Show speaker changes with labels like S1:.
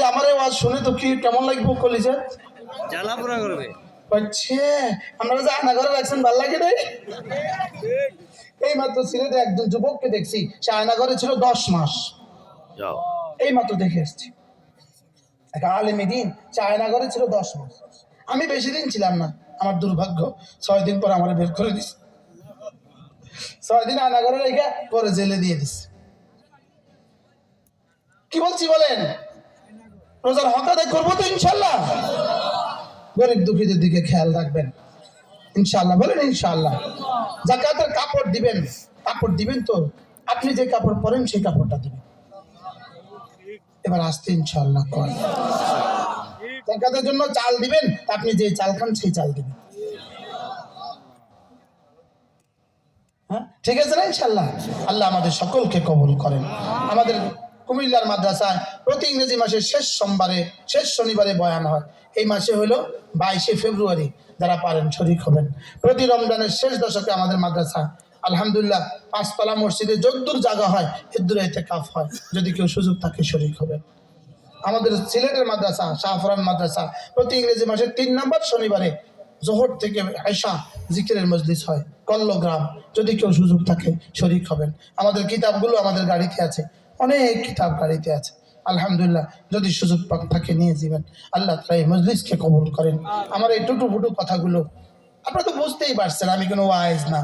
S1: আমার এই ওয়াজ শুনে তো কি কেমন লাগবে কলিজা
S2: জ্বালা পোড়া করবে।
S1: হচ্ছে আপনারা যে আয়না ঘরে রাখছেন ভাল লাগে নাই? এই মাত্র সিলেটে একজন যুবককে দেখছি, সে আয়না ঘরে ছিল 10 মাস। এই মাত্র দেখে এসছি এক আলেমে দিন, সে আয়না ঘরে ছিল 10 মাস। আমি বেশি দিন ছিলাম না, আমার দুর্ভাগ্য 6 দিন পর আমার বের করে দিছে। 6 দিন আয়না ঘরে রেখে পরে জেলে দিয়ে দিছে। কি বলছি বলেন? রোজার হক আদায় করবো তো ইনশাল্লাহ। গরিব দুঃখীদের দিকে খেয়াল রাখবেন ইনশাল্লাহ, বলেন ইনশাল্লাহ। যাকাতের কাপড় দিবেন, কাপড় দিবেন তো আপনি যে কাপড় পরেন সেই কাপড়টা দিবেন। এবার আসতে ইনশাল্লাহ কর। যাকাতের জন্য চাল দিবেন, আপনি যে চাল খান সেই চাল দিবেন। হ্যাঁ ঠিক আছে না ইনশাল্লাহ? আল্লাহ আমাদের সকলকে কবুল করেন। আমাদের কুমিল্লার মাদ্রাসায় প্রতি ইংরেজি মাসের শেষ সোমবারে, শেষ শনিবারে বয়ান হয়। এই মাসে হলো 22শে ফেব্রুয়ারি। যারা পারেন শরীক হবেন। প্রতি রমজানের শেষ দশকে আমাদের মাদ্রাসা আলহামদুলিল্লাহ 5 তলা মসজিদে যদ্দূর জায়গা হয় এদ্দূর ইতিকাফ হয়। যদি কেউ সুযোগ থাকে শরীক হবেন। আমাদের সিলেটের মাদ্রাসা শাহফরান মাদ্রাসা প্রতি ইংরেজি মাসের 3 নম্বর শনিবারে জোহর থেকে আয়শা জিকিরের মজলিস হয় কল্লগ্রাম। যদি কেউ সুযোগ থাকে শরীক হবেন। আমাদের কিতাবগুলো আমাদের গাড়িতে আছে, অনেক কিতাব গাড়িতে আছে আলহামদুলিল্লাহ। যদি সুযোগ থাকে নিয়ে যাবেন। আল্লাহ তাআলা এই মজলিসকে কবুল করেন। আমার এই টুটু ফুটু কথাগুলো আপনারা তো বুঝতেই পারছেন, আমি কোনো ওয়াইজ না।